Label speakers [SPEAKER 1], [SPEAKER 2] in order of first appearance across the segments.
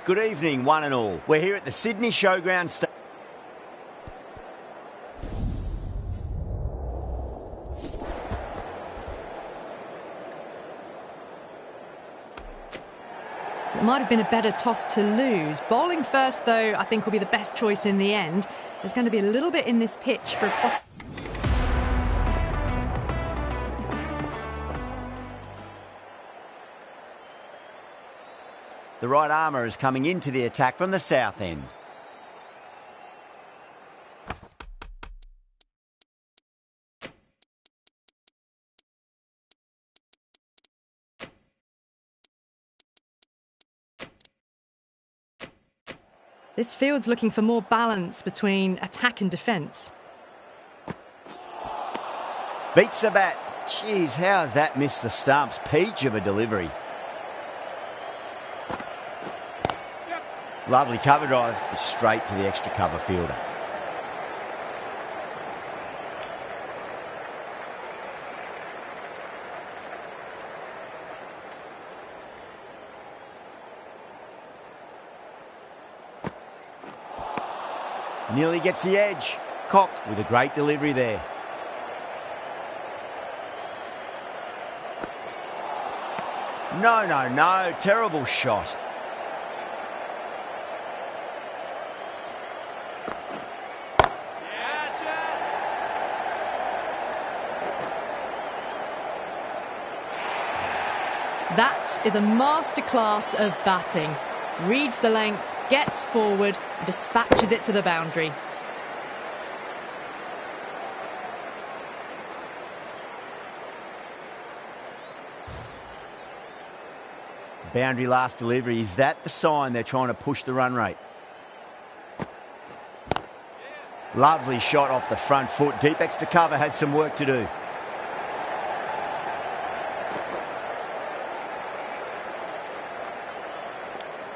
[SPEAKER 1] Good evening, one and all. We're here at the Sydney Showground
[SPEAKER 2] It might have been a better toss to lose. Bowling first, though, I think will be the best choice in the end. There's going to be a little bit in this pitch for a possible...
[SPEAKER 1] The right armour is coming into the attack from the south end.
[SPEAKER 2] This field's looking for more balance between attack and defence.
[SPEAKER 1] Beats the bat. Jeez, how has that missed the stumps? Peach of a delivery. Lovely cover drive, straight to the extra cover fielder. Nearly gets the edge. Cock with a great delivery there. No, terrible shot.
[SPEAKER 2] That is a masterclass of batting. Reads the length, gets forward, and dispatches it to the boundary.
[SPEAKER 1] Boundary last delivery. Is that the sign they're trying to push the run rate? Lovely shot off the front foot. Deep extra cover has some work to do.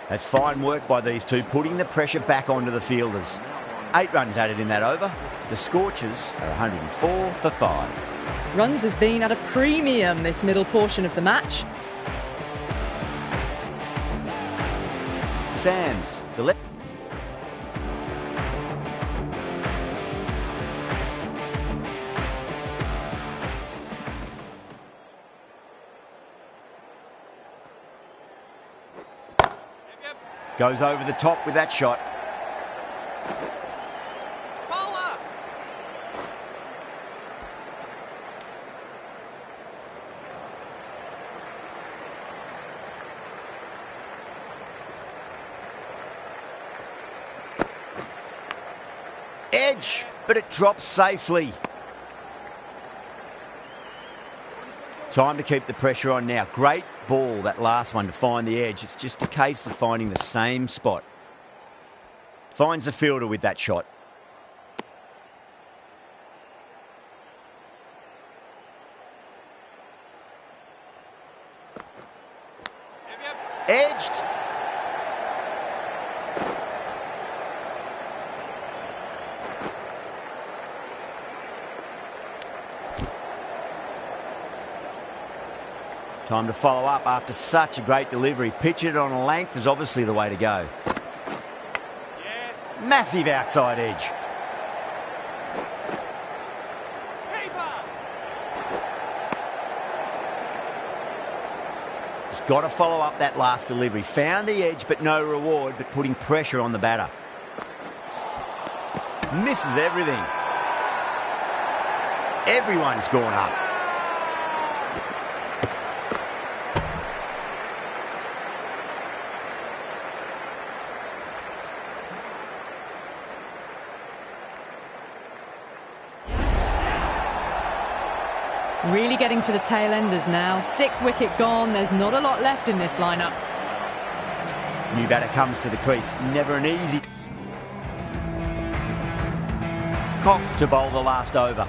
[SPEAKER 1] That's fine work by these two, putting the pressure back onto the fielders. 8 runs added in that over. The Scorchers are 104 for 5.
[SPEAKER 2] Runs have been at a premium this middle portion of the match.
[SPEAKER 1] Sams, the left. Goes over the top with that shot.
[SPEAKER 3] Bowler.
[SPEAKER 1] Edge, but it drops safely. Time to keep the pressure on now. Great ball, that last one, to find the edge. It's just a case of finding the same spot. Finds the fielder with that shot. Edged. Time to follow up after such a great delivery. Pitch it on a length is obviously the way to go.
[SPEAKER 3] Yes.
[SPEAKER 1] Massive outside edge.
[SPEAKER 3] Keeper.
[SPEAKER 1] Just got to follow up that last delivery. Found the edge, but no reward, but putting pressure on the batter. Misses everything. Everyone's gone up.
[SPEAKER 2] Really getting to the tail enders now. 6th wicket gone. There's not a lot left in this lineup.
[SPEAKER 1] New batter comes to the crease. Never an easy. Cock to bowl the last over.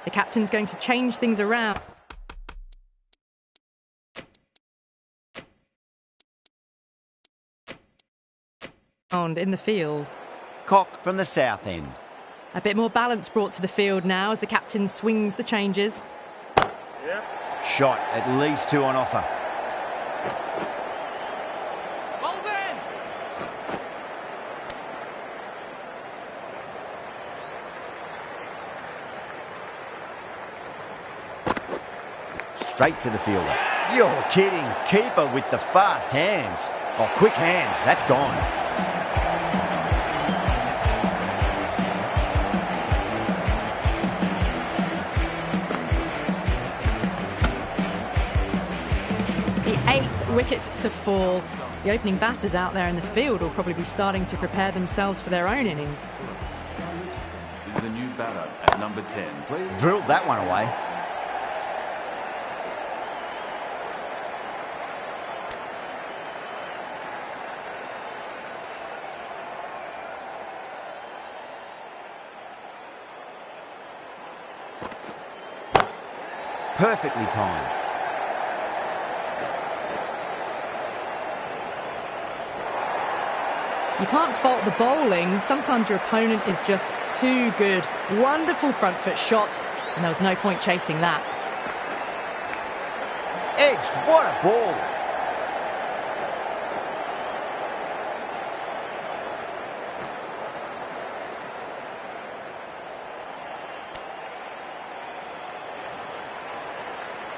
[SPEAKER 2] The captain's going to change things around. In the field.
[SPEAKER 1] Cock from the south end.
[SPEAKER 2] A bit more balance brought to the field now as the captain swings the changes.
[SPEAKER 1] Shot, at least 2 on offer.
[SPEAKER 3] Ball's in.
[SPEAKER 1] Straight to the fielder. You're kidding. Keeper with the fast hands. Oh, quick hands. That's gone.
[SPEAKER 2] The 8th wicket to fall. The opening batters out there in the field will probably be starting to prepare themselves for their own innings.
[SPEAKER 4] Is the new batter at number 10. Please.
[SPEAKER 1] Drilled that one away. Perfectly timed.
[SPEAKER 2] You can't fault the bowling. Sometimes your opponent is just too good. Wonderful front foot shot, and there was no point chasing that.
[SPEAKER 1] Edged. What a ball.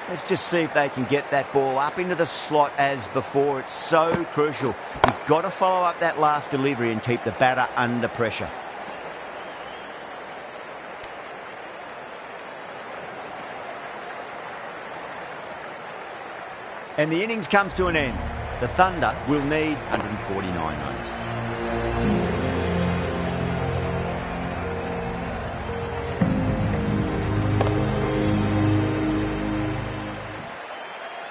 [SPEAKER 1] Let's just see if they can get that ball up into the slot as before. It's so crucial. You've got to follow up that last delivery and keep the batter under pressure. And the innings comes to an end. The Thunder will need 149 runs.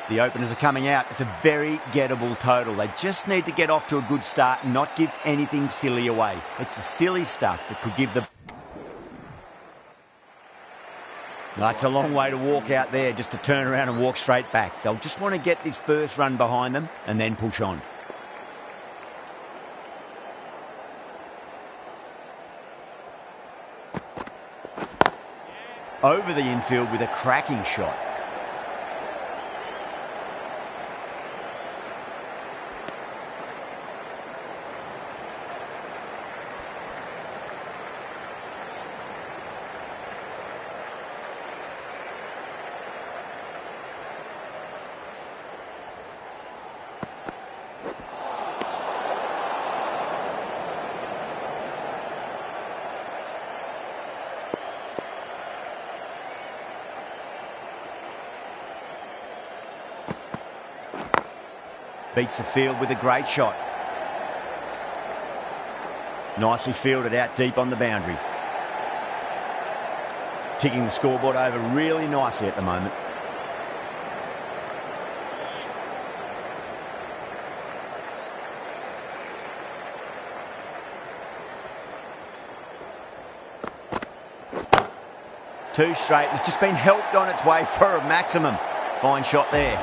[SPEAKER 1] The openers are coming out. It's a very gettable total. They just need to get off to a good start and not give anything silly away. It's the silly stuff that could give the... That's a long way to walk out there just to turn around and walk straight back. They'll just want to get this first run behind them and then push on. Over the infield with a cracking shot. Beats the field with a great shot. Nicely fielded out deep on the boundary. Ticking the scoreboard over really nicely at the moment. Two straight. It's just been helped on its way for a maximum. Fine shot there.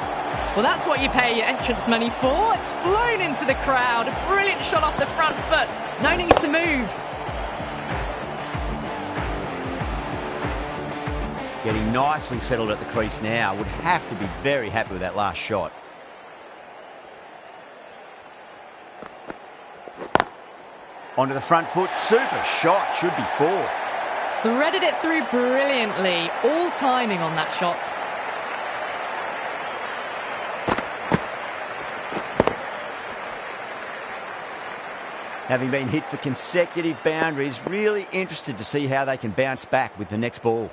[SPEAKER 2] Well, that's what you pay your entrance money for. It's flown into the crowd. A brilliant shot off the front foot. No need to move.
[SPEAKER 1] Getting nicely settled at the crease now. Would have to be very happy with that last shot. Onto the front foot. Super shot. Should be 4.
[SPEAKER 2] Threaded it through brilliantly. All timing on that shot.
[SPEAKER 1] Having been hit for consecutive boundaries, really interested to see how they can bounce back with the next ball.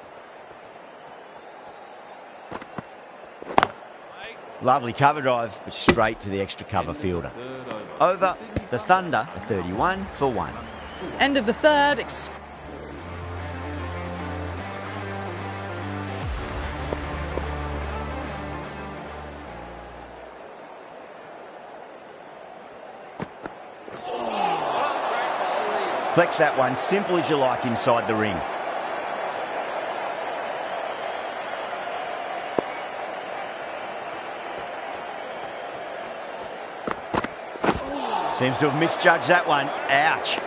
[SPEAKER 1] Lovely cover drive, but straight to the extra cover fielder. Over, the Thunder, a 31 for 1.
[SPEAKER 2] End of the third.
[SPEAKER 1] Flex that one, simple as you like inside the ring. Seems to have misjudged that one. Ouch.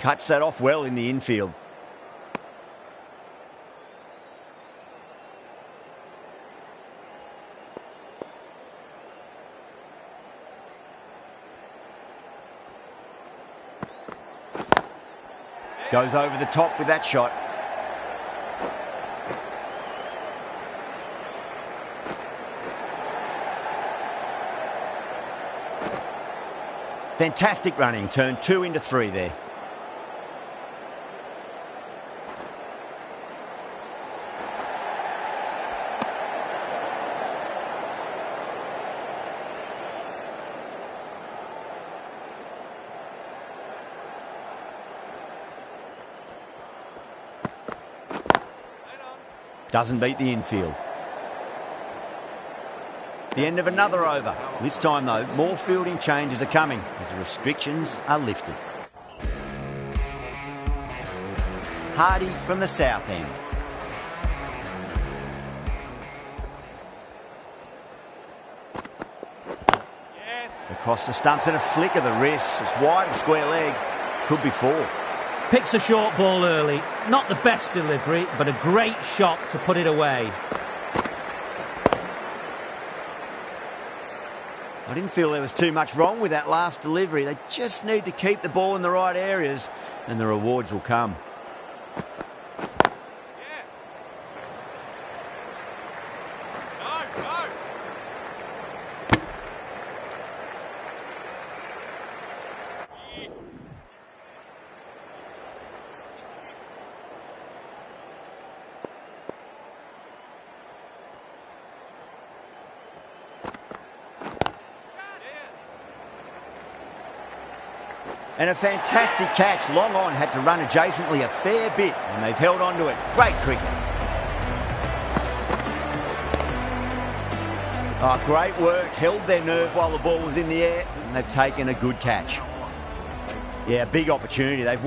[SPEAKER 1] Cuts that off well in the infield. Goes over the top with that shot. Fantastic running. Turned 2 into 3 there. Doesn't beat the infield. The end of another over. This time, though, more fielding changes are coming as the restrictions are lifted. Hardy from the south end.
[SPEAKER 3] Yes.
[SPEAKER 1] Across the stumps and a flick of the wrist. It's wide of square leg. Could be 4.
[SPEAKER 5] Picks a short ball early. Not the best delivery, but a great shot to put it away.
[SPEAKER 1] I didn't feel there was too much wrong with that last delivery. They just need to keep the ball in the right areas and the rewards will come.
[SPEAKER 3] Yeah. No, no.
[SPEAKER 1] And a fantastic catch. Long on had to run adjacently a fair bit and they've held on to it. Great cricket. Oh, great work. Held their nerve while the ball was in the air and they've taken a good catch. Yeah, big opportunity.
[SPEAKER 2] This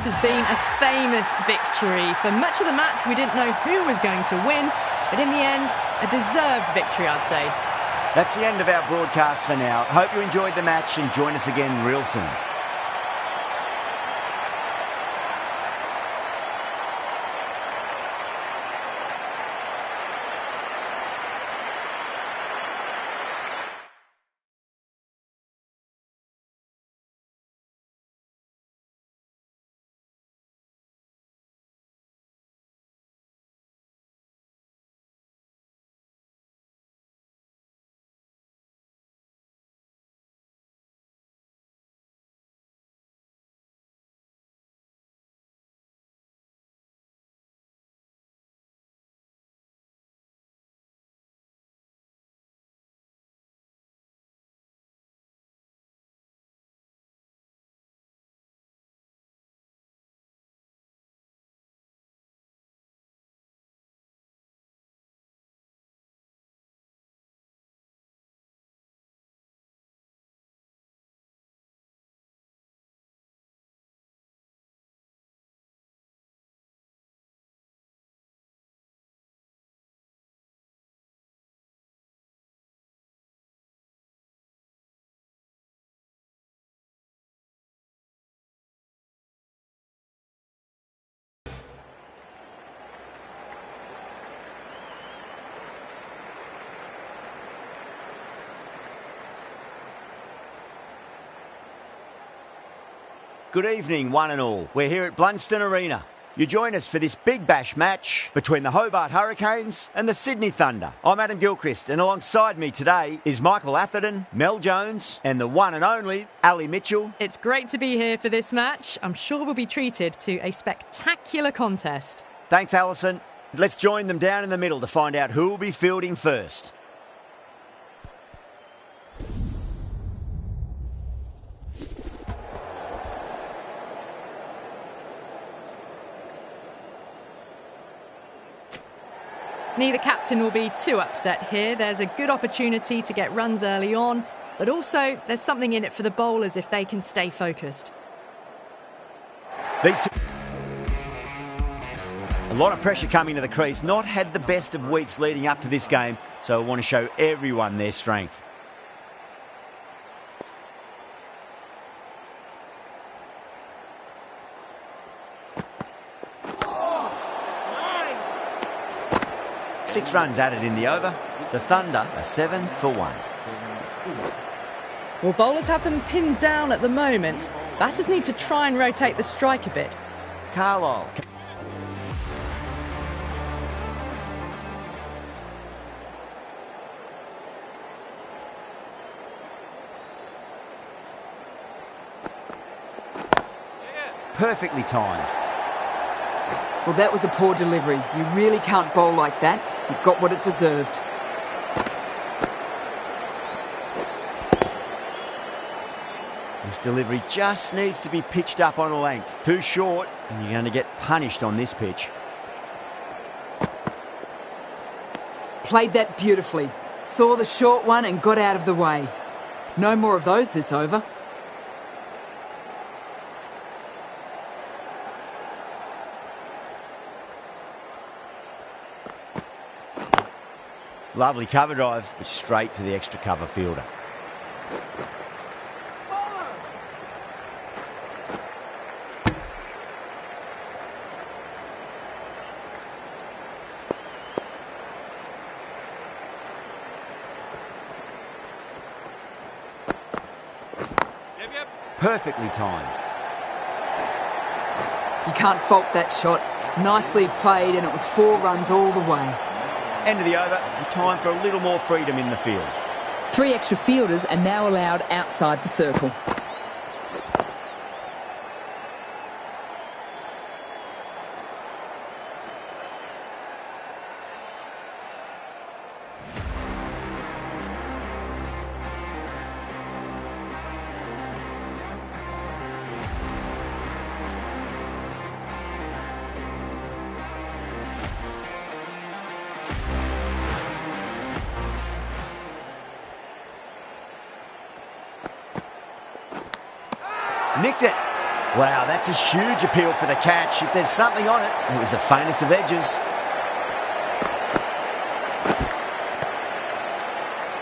[SPEAKER 2] has been a famous victory. For much of the match, we didn't know who was going to win, but in the end, a deserved victory, I'd say.
[SPEAKER 1] That's the end of our broadcast for now. Hope you enjoyed the match and join us again real soon. Good evening, one and all. We're here at Blunston Arena. You join us for this Big Bash match between the Hobart Hurricanes and the Sydney Thunder. I'm Adam Gilchrist, and alongside me today is Michael Atherton, Mel Jones, and the one and only Ali Mitchell.
[SPEAKER 2] It's great to be here for this match. I'm sure we'll be treated to a spectacular contest.
[SPEAKER 1] Thanks, Alison. Let's join them down in the middle to find out who will be fielding first.
[SPEAKER 2] Neither captain will be too upset here. There's a good opportunity to get runs early on, but also there's something in it for the bowlers if they can stay focused.
[SPEAKER 1] A lot of pressure coming to the crease. Not had the best of weeks leading up to this game, so I want to show everyone their strength. Six runs added in the over. The Thunder are 7 for 1.
[SPEAKER 2] Well, bowlers have them pinned down at the moment. Batters need to try and rotate the strike a bit.
[SPEAKER 1] Carlisle. Perfectly timed.
[SPEAKER 6] Well, that was a poor delivery. You really can't bowl like that. It got what it deserved.
[SPEAKER 1] This delivery just needs to be pitched up on a length. Too short, and you're going to get punished on this pitch.
[SPEAKER 6] Played that beautifully. Saw the short one and got out of the way. No more of those this over.
[SPEAKER 1] Lovely cover drive, but straight to the extra cover fielder. Perfectly timed.
[SPEAKER 6] You can't fault that shot. Nicely played, and it was 4 runs all the way.
[SPEAKER 1] End of the over, and time for a little more freedom in the field.
[SPEAKER 6] 3 extra fielders are now allowed outside the circle.
[SPEAKER 1] Nicked it. Wow, that's a huge appeal for the catch. If there's something on it, it was the faintest of edges.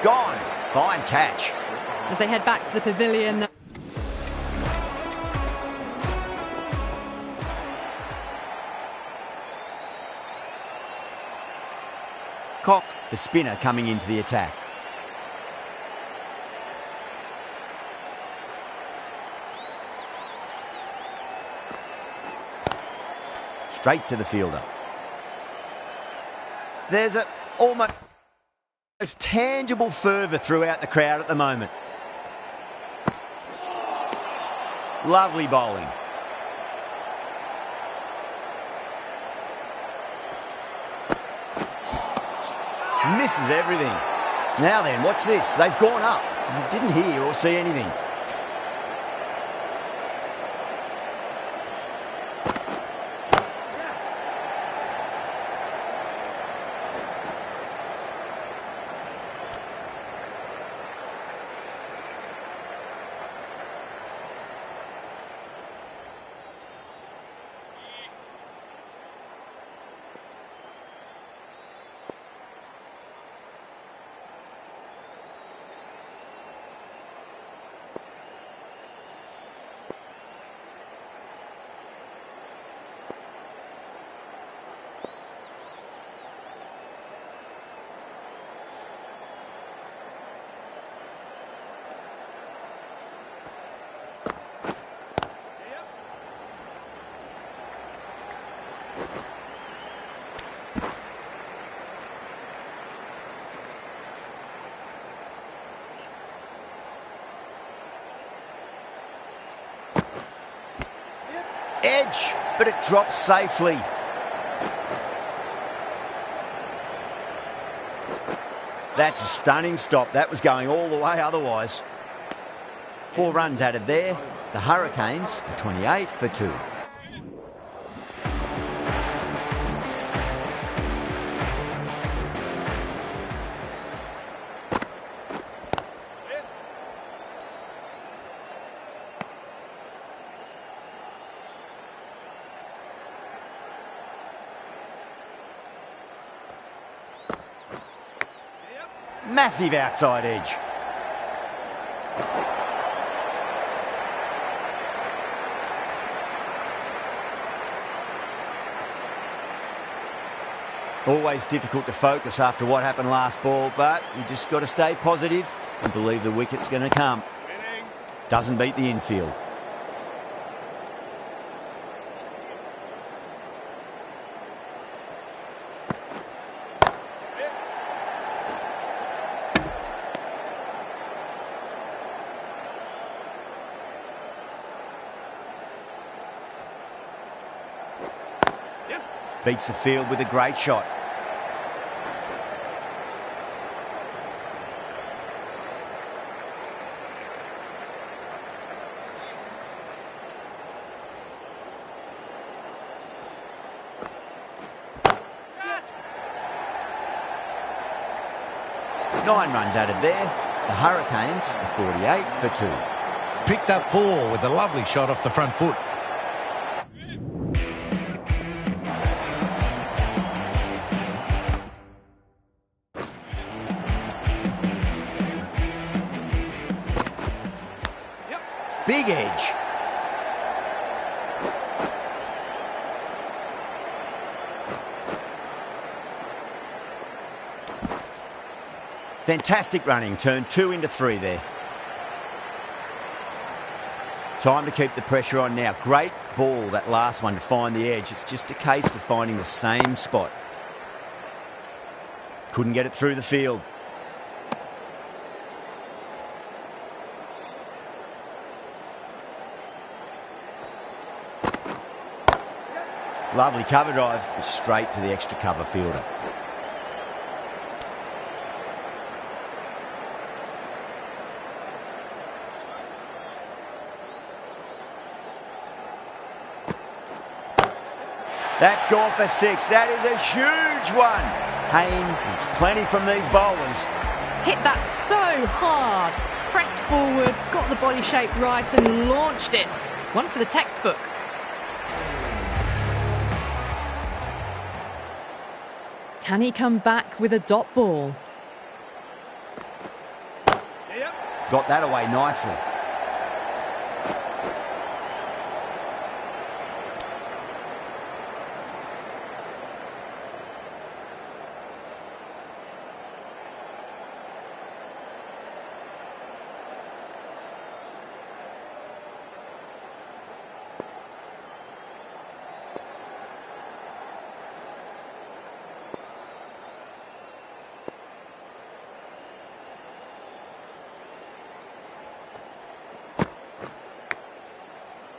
[SPEAKER 1] Gone. Fine catch.
[SPEAKER 2] As they head back to the pavilion.
[SPEAKER 1] Cock, the spinner, coming into the attack. Straight to the fielder. There's a almost tangible fervour throughout the crowd at the moment. Lovely bowling. Misses everything. Now then, what's this? They've gone up. I didn't hear or see anything. Edge, but it drops safely. That's a stunning stop. That was going all the way otherwise. 4 runs added there. The Hurricanes are 28 for 2. Massive outside edge. Always difficult to focus after what happened last ball, but you just got to stay positive and believe the wicket's going to come.
[SPEAKER 3] Winning.
[SPEAKER 1] Doesn't beat the infield.
[SPEAKER 3] Yes.
[SPEAKER 1] Beats the field with a great shot.
[SPEAKER 3] Shot.
[SPEAKER 1] 9 runs added there. The Hurricanes are 48 for 2.
[SPEAKER 7] Picked up 4 with a lovely shot off the front foot.
[SPEAKER 1] Big edge. Fantastic running. Turned 2 into 3 there. Time to keep the pressure on now. Great ball, that last one, to find the edge. It's just a case of finding the same spot. Couldn't get it through the field. Lovely cover drive, straight to the extra cover fielder. That's gone for 6. That is a huge one. Hayne needs plenty from these bowlers.
[SPEAKER 2] Hit that so hard. Pressed forward, got the body shape right and launched it. One for the textbook. Can he come back with a dot ball?
[SPEAKER 3] Yep.
[SPEAKER 1] Got that away nicely.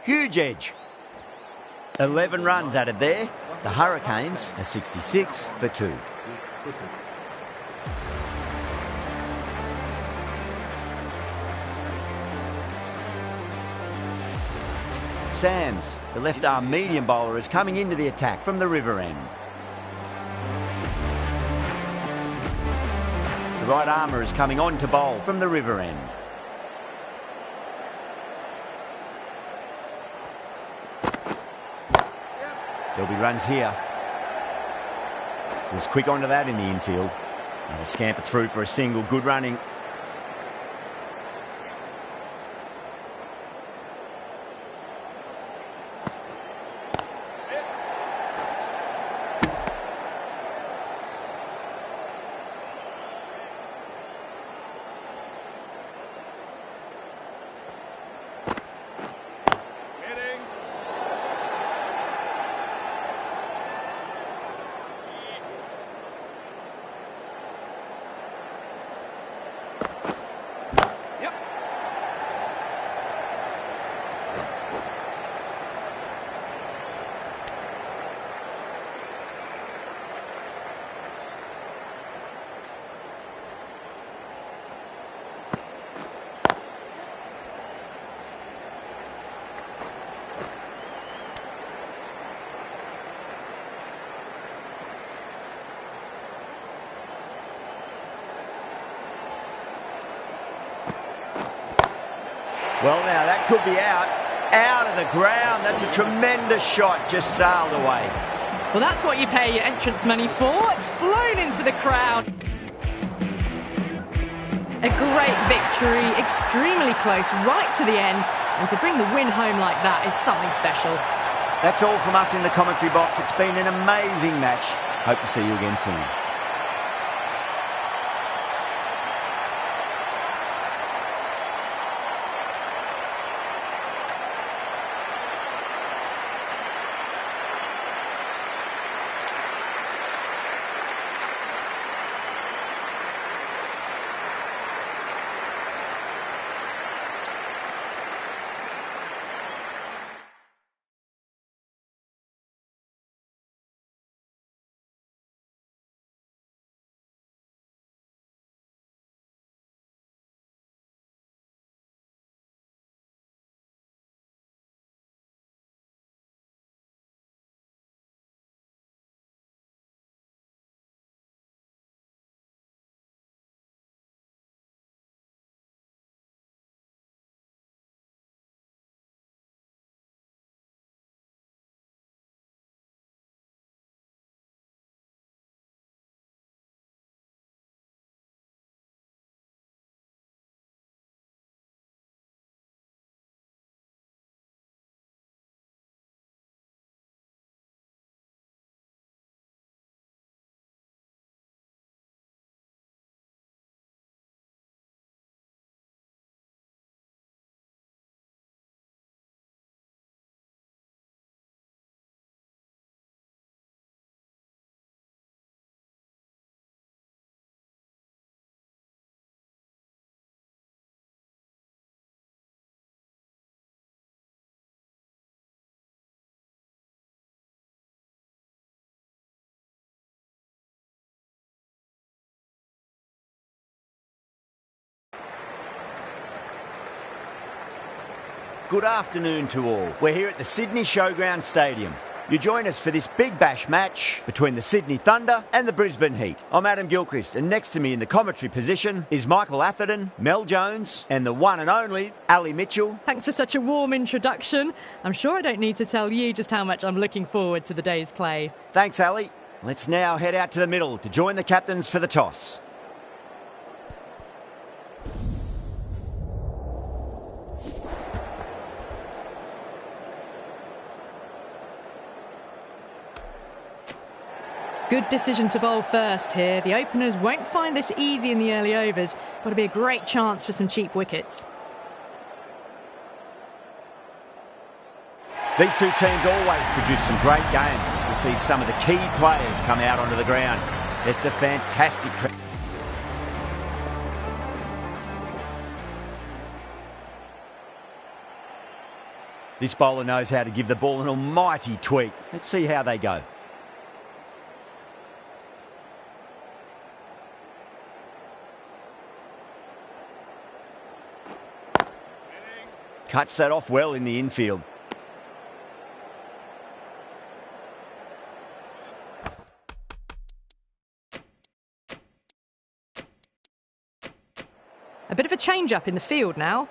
[SPEAKER 1] Huge edge. 11 runs added there. The Hurricanes are 66 for 2. Sams, the left-arm medium bowler, is coming into the attack from the river end. The right armour is coming on to bowl from the river end. There'll be runs here. Was quick onto that in the infield. And a scamper through for a single. Good running.
[SPEAKER 3] Winning. Yep.
[SPEAKER 1] Well, now that could be out. Out of the ground. That's a tremendous shot. Just sailed away.
[SPEAKER 2] Well, that's what you pay your entrance money for. It's flown into the crowd. A great victory, extremely close, right to the end. And to bring the win home like that is something special.
[SPEAKER 1] That's all from us in the commentary box. It's been an amazing match. Hope to see you again soon. Good afternoon to all. We're here at the Sydney Showground Stadium. You join us for this Big Bash match between the Sydney Thunder and the Brisbane Heat. I'm Adam Gilchrist, and next to me in the commentary position is Michael Atherton, Mel Jones, and the one and only Ali Mitchell.
[SPEAKER 2] Thanks for such a warm introduction. I'm sure I don't need to tell you just how much I'm looking forward to the day's play.
[SPEAKER 1] Thanks, Ali. Let's now head out to the middle to join the captains for the toss.
[SPEAKER 2] Good decision to bowl first here. The openers won't find this easy in the early overs. Got to be a great chance for some cheap wickets.
[SPEAKER 1] These two teams always produce some great games as we see some of the key players come out onto the ground. It's a fantastic... This bowler knows how to give the ball an almighty tweak. Let's see how they go. Cuts that off well in the infield.
[SPEAKER 2] A bit of a change-up in the field now.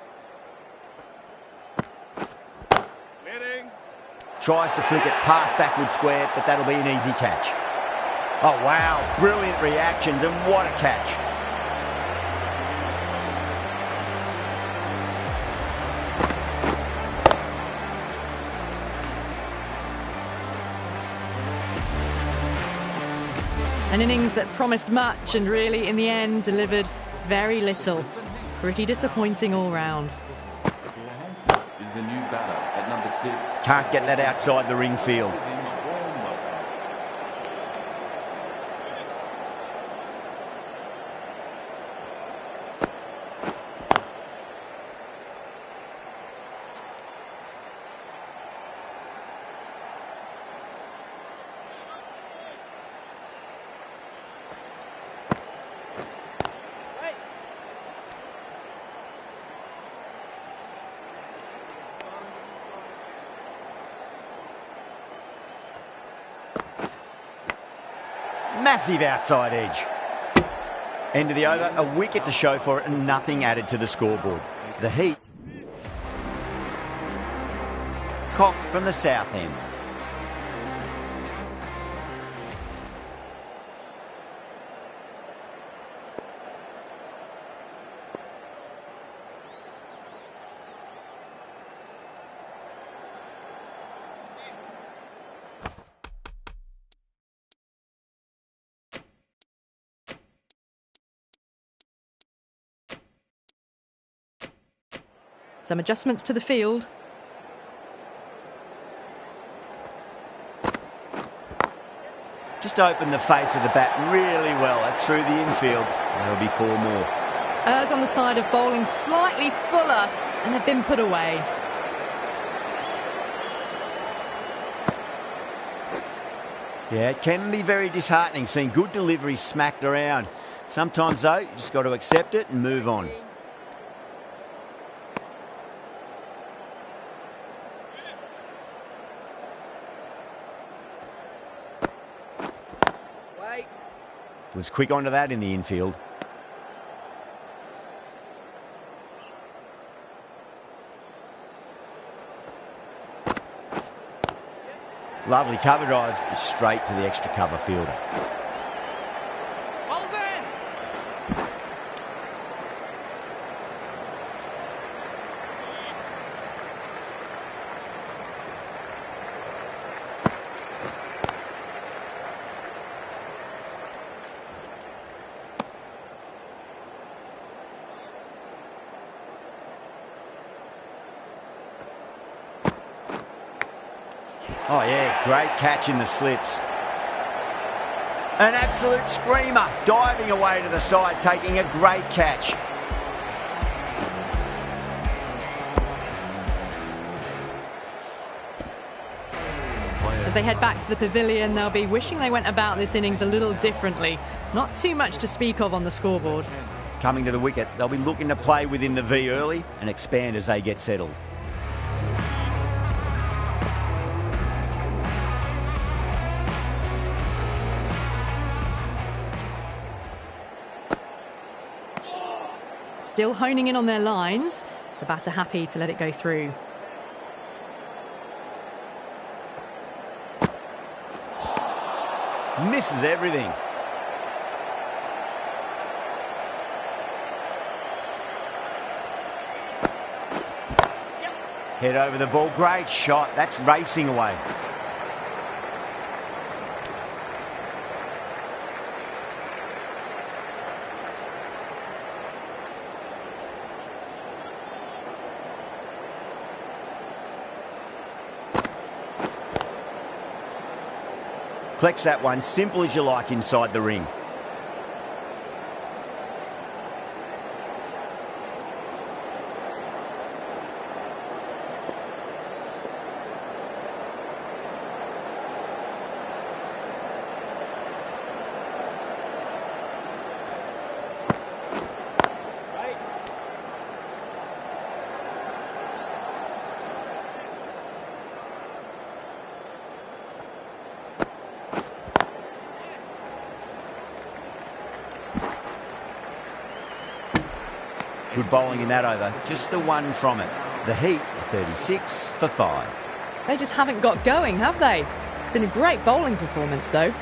[SPEAKER 1] Tries to flick it past backward square, but that'll be an easy catch. Oh, wow. Brilliant reactions, and what a catch.
[SPEAKER 2] An innings that promised much and really, in the end, delivered very little. Pretty disappointing all round.
[SPEAKER 4] Is the new batter at number 6.
[SPEAKER 1] Can't get that outside the ring field. Massive outside edge. End of the over, a wicket to show for it and nothing added to the scoreboard. The Heat. Cock from the south end.
[SPEAKER 2] Some adjustments to the field.
[SPEAKER 1] Just opened the face of the bat really well. That's through the infield. That'll be 4 more.
[SPEAKER 2] Errs on the side of bowling slightly fuller, and they've been put away.
[SPEAKER 1] Yeah, it can be very disheartening seeing good deliveries smacked around. Sometimes, though, you just got to accept it and move on.
[SPEAKER 3] Wait.
[SPEAKER 1] Was quick onto that in the infield. Lovely cover drive, straight to the extra cover fielder.
[SPEAKER 3] Ball's in.
[SPEAKER 1] Oh yeah, great catch in the slips. An absolute screamer, diving away to the side, taking a great catch.
[SPEAKER 2] As they head back to the pavilion, they'll be wishing they went about this innings a little differently. Not too much to speak of on the scoreboard.
[SPEAKER 1] Coming to the wicket, they'll be looking to play within the V early and expand as they get settled.
[SPEAKER 2] Still honing in on their lines. The batter happy to let it go through.
[SPEAKER 1] Misses everything. Head over the ball, great shot. That's racing away. Collects that one, simple as you like inside the ring.
[SPEAKER 3] Right.
[SPEAKER 1] Good bowling in that over. Just the one from it. The Heat, 36 for 5.
[SPEAKER 2] They just haven't got going, have they? It's been a great bowling performance, though.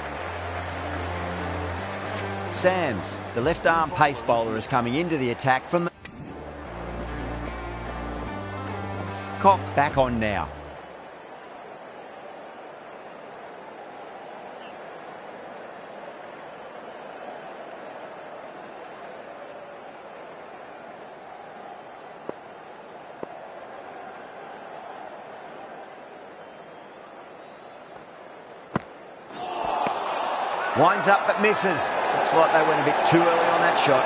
[SPEAKER 1] Sams, the left-arm pace bowler, is coming into the attack from the... Cock back on now. Winds up but misses. Looks like they went a bit too early on that shot.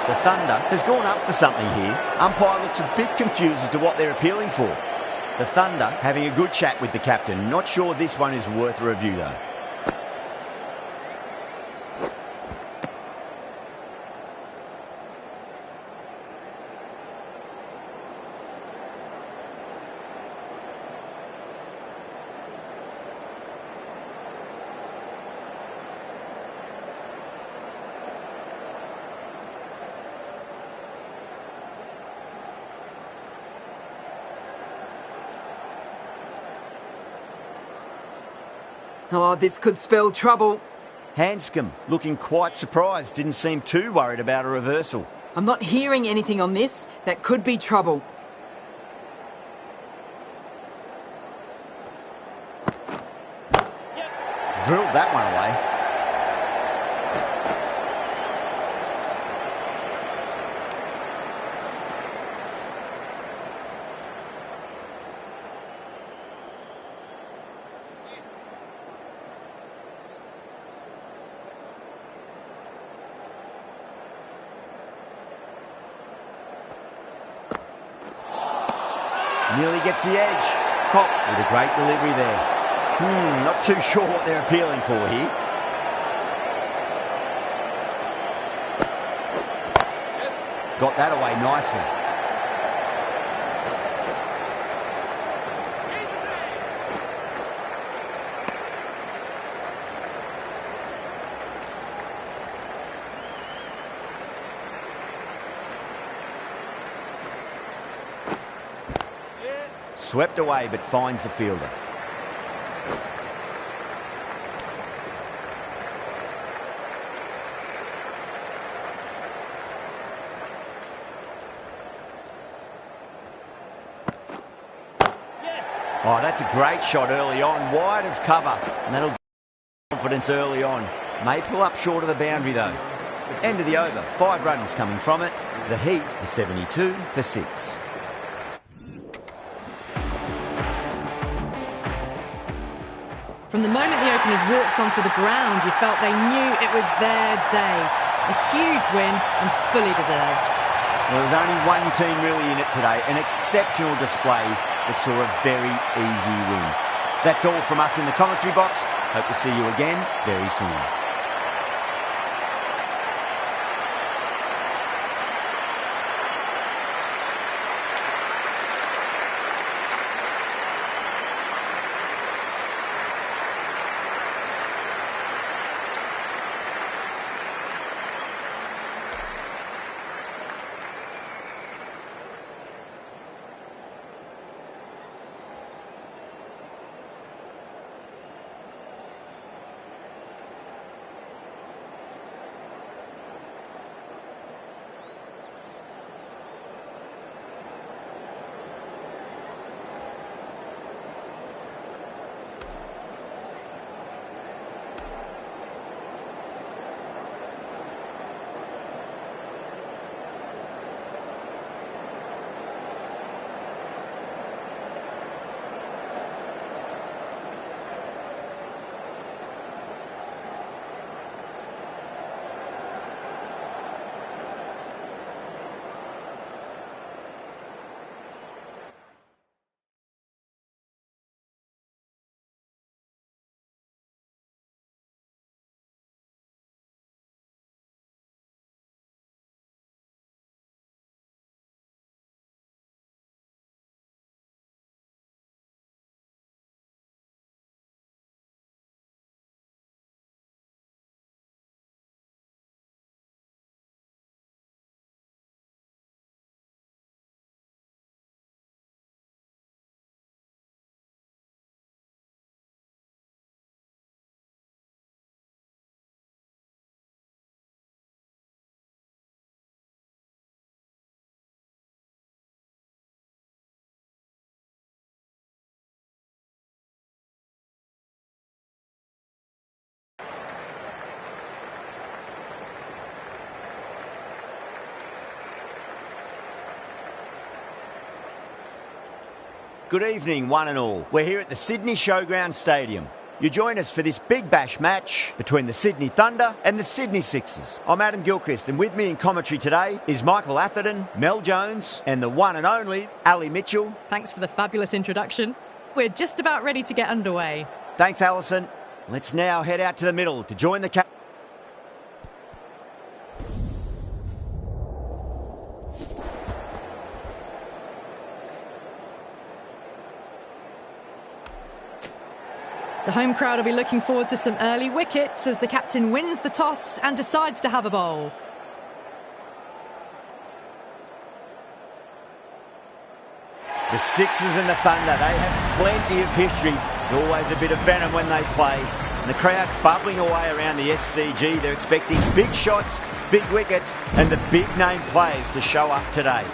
[SPEAKER 1] The Thunder has gone up for something here. Umpire looks a bit confused as to what they're appealing for. The Thunder having a good chat with the captain. Not sure this one is worth a review though.
[SPEAKER 6] Oh, this could spell trouble.
[SPEAKER 1] Hanscom looking quite surprised. Didn't seem too worried about a reversal.
[SPEAKER 6] I'm not hearing anything on this. That could be trouble.
[SPEAKER 1] Drilled that one away. Nearly gets the edge. Cock with a great delivery there. Not too sure what they're appealing for here. Got that away nicely. Swept away but finds the fielder. Oh, that's a great shot early on, wide of cover, and that'll give confidence early on. May pull up short of the boundary though. End of the over, 5 runs coming from it. The Heat are 72 for 6.
[SPEAKER 2] From the moment the openers walked onto the ground, you felt they knew it was their day. A huge win and fully deserved.
[SPEAKER 1] Well, there was only one team really in it today, an exceptional display that saw a very easy win. That's all from us in the commentary box. Hope to see you again very soon. Good evening, one and all. We're here at the Sydney Showground Stadium. You join us for this Big Bash match between the Sydney Thunder and the Sydney Sixers. I'm Adam Gilchrist, and with me in commentary today is Michael Atherton, Mel Jones, and the one and only Ali Mitchell.
[SPEAKER 2] Thanks for the fabulous introduction. We're just about ready to get underway.
[SPEAKER 1] Thanks, Alison. Let's now head out to the middle to join the
[SPEAKER 2] The home crowd will be looking forward to some early wickets as the captain wins the toss and decides to have a bowl.
[SPEAKER 1] The Sixers and the Thunder, they have plenty of history. There's always a bit of venom when they play. And the crowd's bubbling away around the SCG. They're expecting big shots, big wickets, and the big name players to show up today.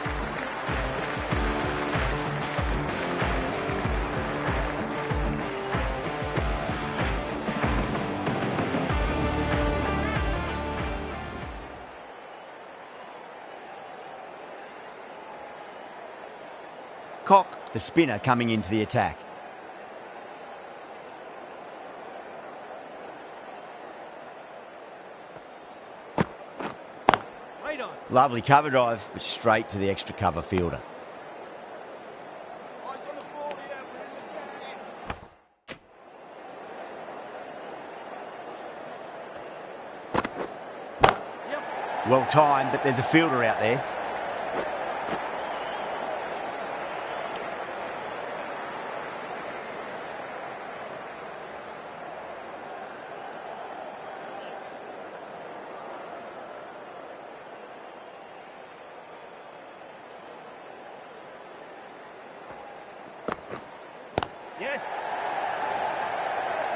[SPEAKER 1] Cock, the spinner, coming into the attack. Lovely cover drive, but straight to the extra cover fielder. Well timed, but there's a fielder out there.
[SPEAKER 3] Yes.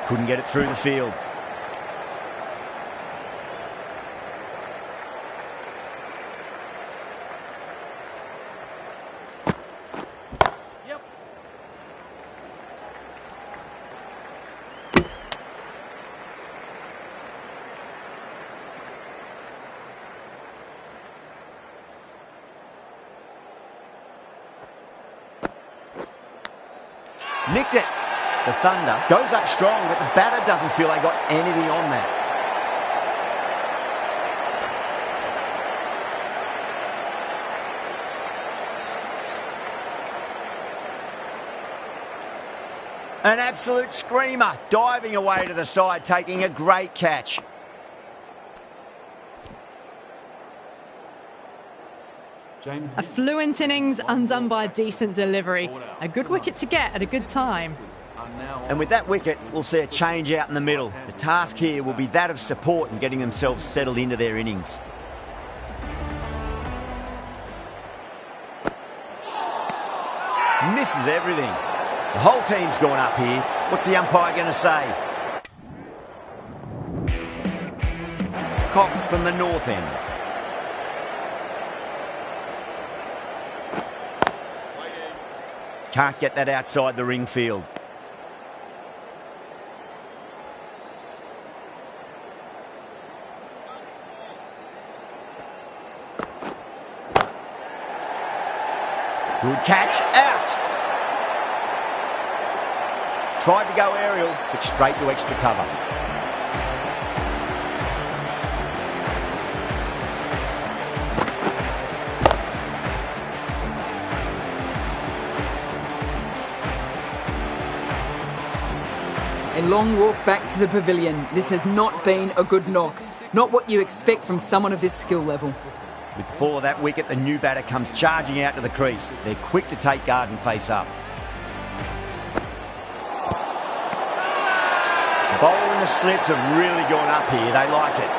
[SPEAKER 1] Couldn't get it through the field.
[SPEAKER 3] Yep.
[SPEAKER 1] Nicked it. The Thunder goes up strong, but the batter doesn't feel they got anything on that. An absolute screamer, diving away to the side, taking a great catch.
[SPEAKER 4] James
[SPEAKER 2] A fluent innings undone by a decent delivery. A good wicket to get at a good time.
[SPEAKER 1] And with that wicket, we'll see a change out in the middle. The task here will be that of support and getting themselves settled into their innings. Misses everything. The whole team's gone up here. What's the umpire going to say? Cock from the north end. Can't get that outside the ring field. Good catch, out. Tried to go aerial, but straight to extra cover.
[SPEAKER 6] A long walk back to the pavilion. This has not been a good knock. Not what you expect from someone of this skill level.
[SPEAKER 1] With the fall of that wicket, the new batter comes charging out to the crease. They're quick to take guard and face up. The bowler and the slips have really gone up here. They like it.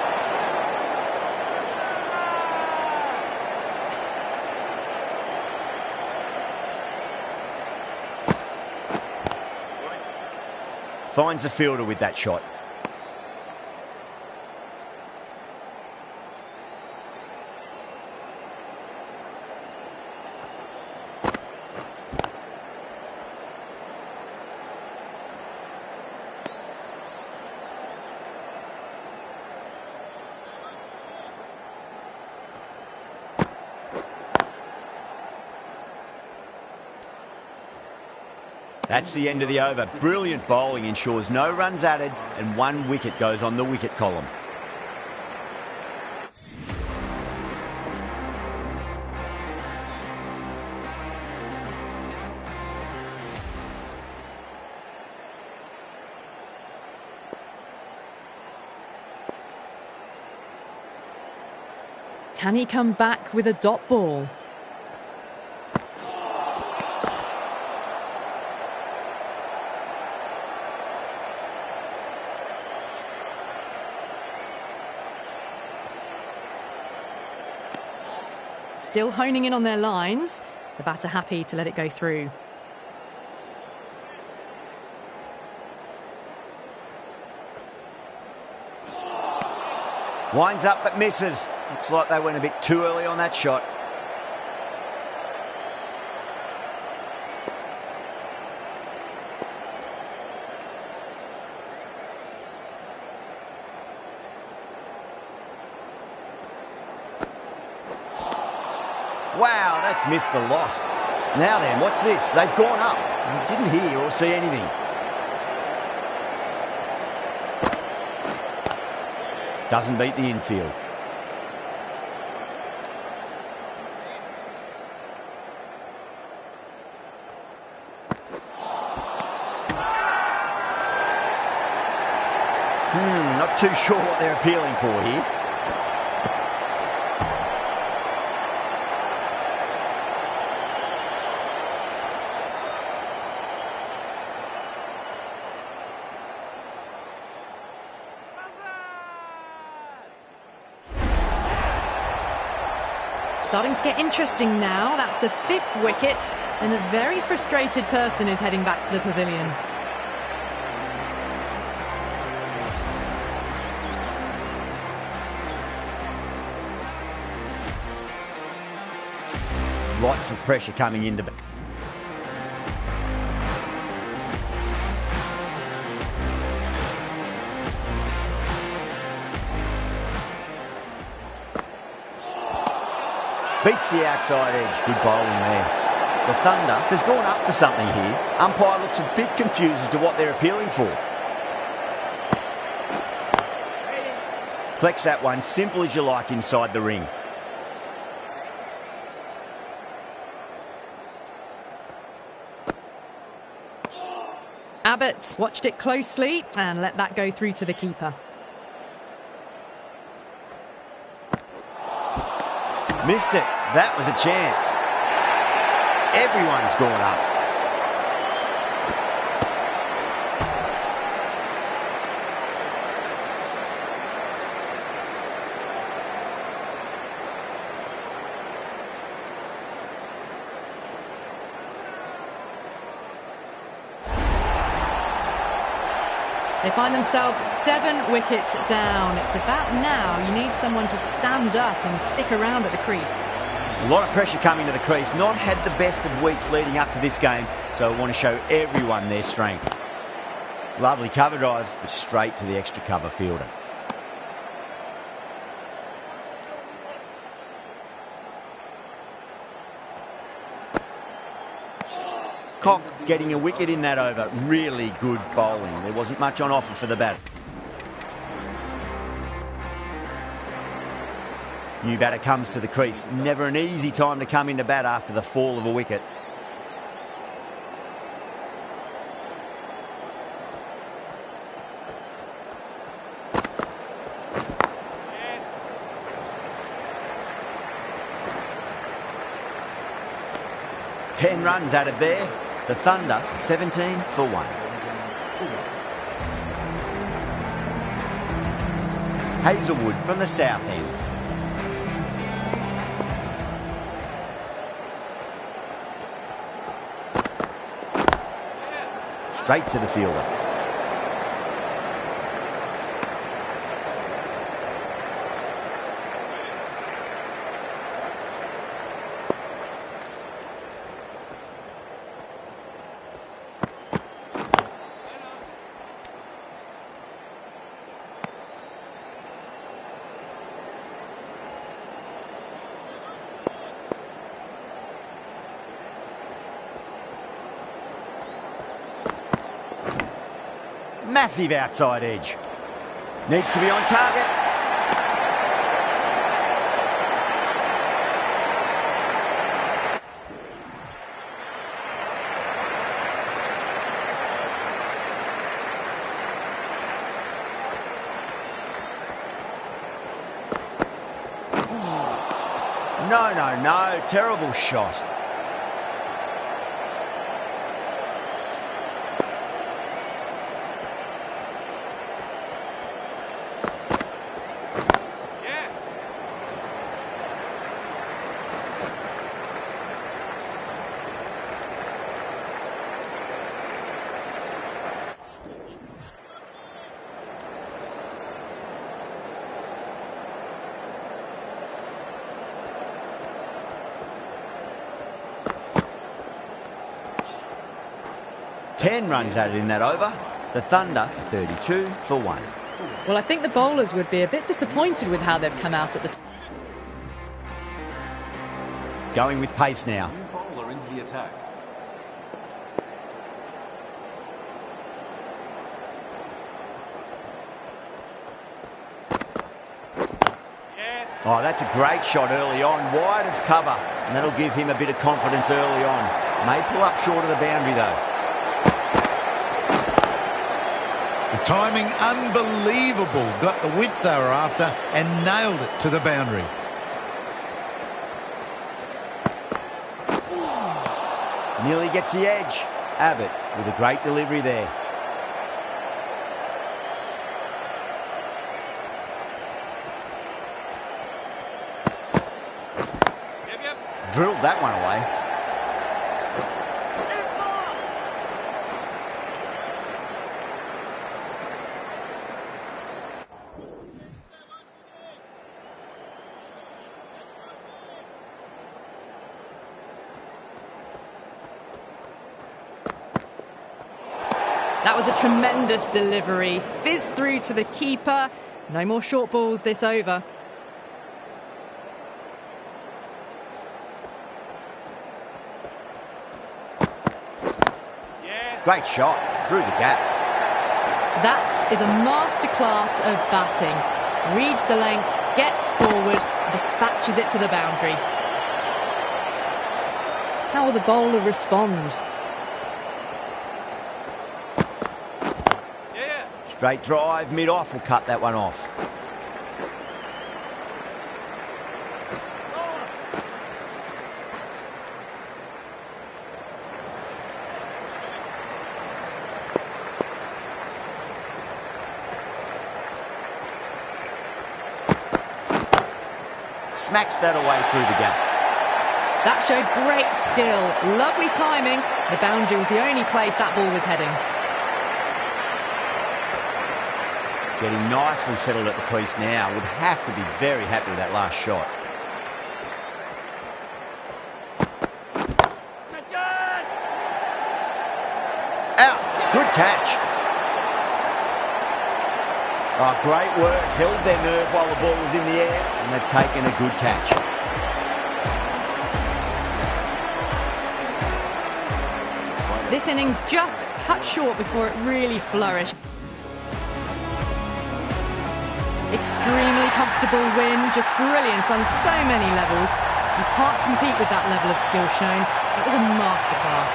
[SPEAKER 1] Finds the fielder with that shot. That's the end of the over. Brilliant bowling ensures no runs added and 1 wicket goes on the wicket column.
[SPEAKER 2] Can he come back with a dot ball? Still honing in on their lines. The batter happy to let it go through.
[SPEAKER 1] Winds up but misses. Looks like they went a bit too early on that shot. Wow, that's missed the lot. Now then, what's this? They've gone up. We didn't hear or see anything. Doesn't beat the infield. Not too sure what they're appealing for here.
[SPEAKER 2] starting to get interesting now. That's the 5th wicket, and a very frustrated person is heading back to the pavilion.
[SPEAKER 1] Lots of pressure coming into... Beats the outside edge. Good bowling there. The Thunder has gone up for something here. Umpire looks a bit confused as to what they're appealing for. Flex that one, simple as you like, inside the ring.
[SPEAKER 2] Abbott watched it closely and let that go through to the keeper.
[SPEAKER 1] Missed it. That was a chance. Everyone's gone up.
[SPEAKER 2] They find themselves 7 wickets down. It's about now you need someone to stand up and stick around at the crease.
[SPEAKER 1] A lot of pressure coming to the crease. Not had the best of weeks leading up to this game, so I want to show everyone their strength. Lovely cover drive, but straight to the extra cover fielder. Cock getting a wicket in that over. Really good bowling. There wasn't much on offer for the batter. New batter comes to the crease. Never an easy time to come into bat after the fall of a wicket. Yes. 10 runs added there. The Thunder 17 for 1. Hazelwood from the south end. Straight to the fielder. Massive outside edge. Needs to be on target. No. Terrible shot. Ten runs added in that over. The Thunder 32 for 1.
[SPEAKER 2] Well, I think the bowlers would be a bit disappointed with how they've come out at this.
[SPEAKER 1] Going with pace now.
[SPEAKER 4] New bowler into the attack.
[SPEAKER 1] Oh, that's a great shot early on. Wide of cover. And that'll give him a bit of confidence early on. May pull up short of the boundary though.
[SPEAKER 7] The timing unbelievable. Got the width they were after and nailed it to the boundary.
[SPEAKER 1] Nearly gets the edge. Abbott with a great delivery there. Drilled that one away.
[SPEAKER 2] That was a tremendous delivery. Fizzed through to the keeper. No more short balls this over.
[SPEAKER 1] Great shot through the gap.
[SPEAKER 2] That is a masterclass of batting. Reads the length, gets forward, dispatches it to the boundary. How will the bowler respond?
[SPEAKER 1] Straight drive, mid-off will cut that one off. Smacks that away through the gap.
[SPEAKER 2] That showed great skill. Lovely timing. The boundary was the only place that ball was heading.
[SPEAKER 1] Getting nicely settled at the crease now. Would have to be very happy with that last shot. Out. Good catch. Oh, great work. Held their nerve while the ball was in the air, and they've taken a good catch.
[SPEAKER 2] This innings just cut short before it really flourished. Extremely comfortable win, just brilliant on so many levels. You can't compete with that level of skill shown. It was a masterclass.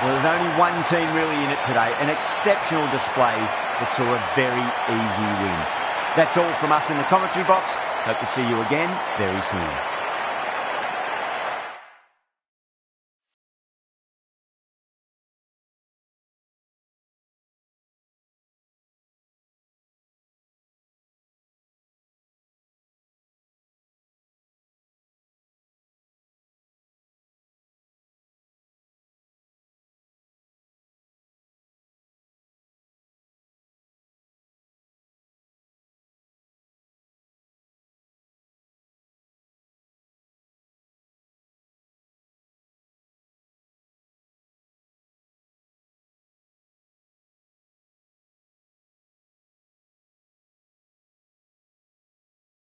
[SPEAKER 1] Well, there's only one team really in it today. An exceptional display that saw a very easy win. That's all from us in the commentary box. Hope to see you again very soon.